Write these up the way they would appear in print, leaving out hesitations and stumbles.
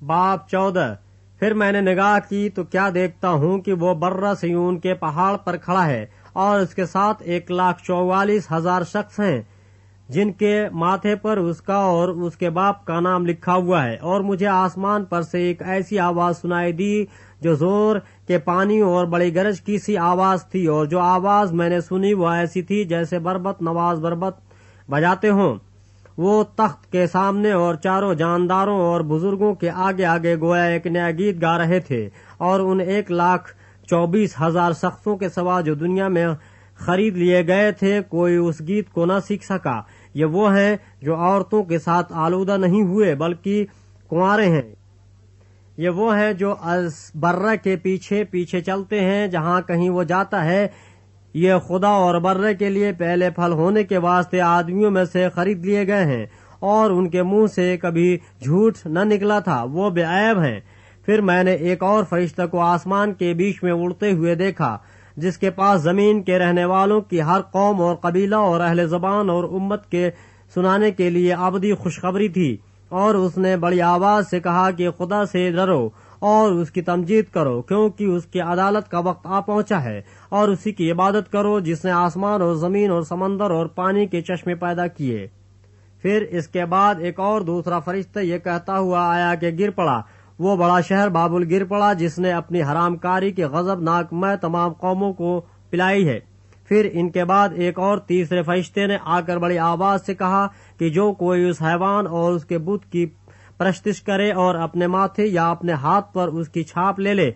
बाब 14। फिर मैंने निगाह की तो क्या देखता हूँ कि वो बर्रा सियून के पहाड़ पर खड़ा है और उसके साथ 1,44,000 शख्स हैं, जिनके माथे पर उसका और उसके बाप का नाम लिखा हुआ है। और मुझे आसमान पर से एक ऐसी आवाज सुनाई दी जो जोर के पानी और बड़ी गरज की सी आवाज थी, और जो आवाज मैंने सुनी वो ऐसी थी जैसे बरबत नवाज बरबत बजाते हों। वो तख्त के सामने और चारों जानदारों और बुजुर्गों के आगे आगे गोया एक नया गीत गा रहे थे, और उन 1,24,000 शख्सों के सिवा जो दुनिया में खरीद लिए गए थे कोई उस गीत को न सीख सका। ये वो हैं जो औरतों के साथ आलूदा नहीं हुए बल्कि कुंवारे हैं। ये वो हैं जो बर्रे के पीछे पीछे चलते हैं जहाँ कहीं वो जाता है। ये खुदा और बर्रे के लिए पहले फल होने के वास्ते आदमियों में से खरीद लिए गए हैं, और उनके मुंह से कभी झूठ न निकला था, वो बेऐब हैं। फिर मैंने एक और फरिश्ता को आसमान के बीच में उड़ते हुए देखा, जिसके पास जमीन के रहने वालों की हर कौम और कबीला और अहले ज़बान और उम्मत के सुनाने के लिए अबदी खुशखबरी थी। और उसने बड़ी आवाज से कहा कि खुदा से डरो और उसकी तमजीद करो, क्योंकि उसकी अदालत का वक्त आ पहुंचा है, और उसी की इबादत करो जिसने आसमान और जमीन और समंदर और पानी के चश्मे पैदा किए। फिर इसके बाद एक और दूसरा फरिश्ता ये कहता हुआ आया कि गिर पड़ा वो बड़ा शहर बाबुल गिर पड़ा, जिसने अपनी हरामकारी के गजबनाक मैं तमाम कौमों को पिलाई है। फिर इनके बाद एक और तीसरे फरिश्ते ने आकर बड़ी आवाज से कहा कि जो कोई उस हैवान और उसके बुत की परस्तिश करे और अपने माथे या अपने हाथ पर उसकी छाप ले ले,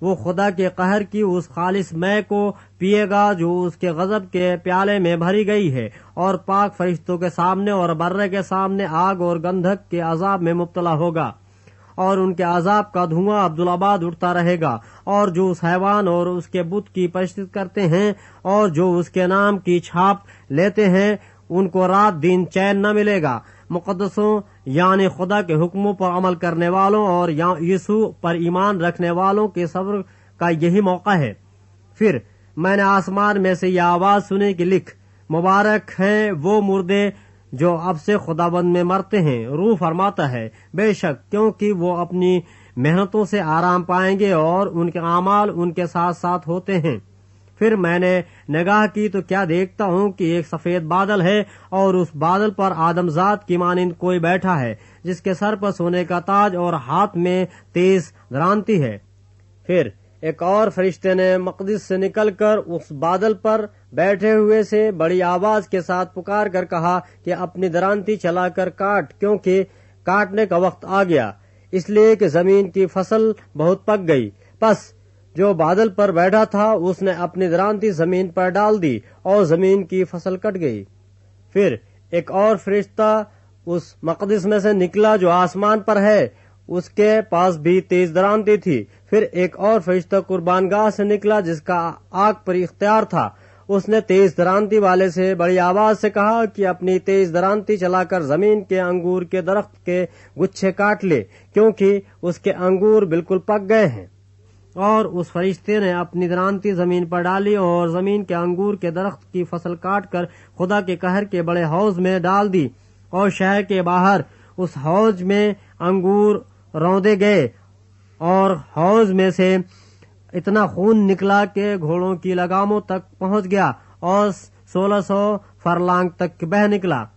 वो खुदा के कहर की उस खालिस मैं को पिएगा जो उसके गजब के प्याले में भरी गई है, और पाक फरिश्तों के सामने और बर्रे के सामने आग और गंधक के अजाब में मुब्तला होगा, और उनके अजाब का धुआं अब्दुलाबाद उठता रहेगा। और जो उस हैवान और उसके बुत की परस्तिश करते हैं और जो उसके नाम की छाप लेते हैं, उनको रात दिन चैन न मिलेगा। मुकद्दसों यानी खुदा के हुक्मों पर अमल करने वालों और यीशु पर ईमान रखने वालों के सब्र का यही मौका है। फिर मैंने आसमान में से यह आवाज सुनी कि लिख, मुबारक हैं वो मुर्दे जो अब से खुदाबंद में मरते हैं। रूह फरमाता है, बेशक, क्योंकि वो अपनी मेहनतों से आराम पाएंगे और उनके आमाल उनके साथ साथ होते हैं। फिर मैंने निगाह की तो क्या देखता हूँ कि एक सफेद बादल है, और उस बादल पर आदमजात की मानिंद कोई बैठा है, जिसके सर पर सोने का ताज और हाथ में तेज दरांती है। फिर एक और फरिश्ते ने मकदिस से निकलकर उस बादल पर बैठे हुए से बड़ी आवाज के साथ पुकार कर कहा कि अपनी दरांती चलाकर काट, क्योंकि काटने का वक्त आ गया, इसलिए कि जमीन की फसल बहुत पक गई। बस जो बादल पर बैठा था उसने अपनी दरांती जमीन पर डाल दी और जमीन की फसल कट गई। फिर एक और फरिश्ता उस मकदिस में से निकला जो आसमान पर है, उसके पास भी तेज दरांती थी। फिर एक और फरिश्ता कुर्बानगाह से निकला जिसका आग पर इख्तियार था। उसने तेज दरांती वाले से बड़ी आवाज से कहा कि अपनी तेज दरांती चलाकर जमीन के अंगूर के दरख्त के गुच्छे काट ले, क्योंकि उसके अंगूर बिल्कुल पक गए हैं। और उस फरिश्ते ने अपनी दरांती जमीन पर डाली और जमीन के अंगूर के दरख्त की फसल काट कर खुदा के कहर के बड़े हौज में डाल दी, और शहर के बाहर उस हौज में अंगूर रौंदे गए, और हौज में से इतना खून निकला कि घोड़ों की लगामों तक पहुंच गया और 1600 फरलांग तक बह निकला।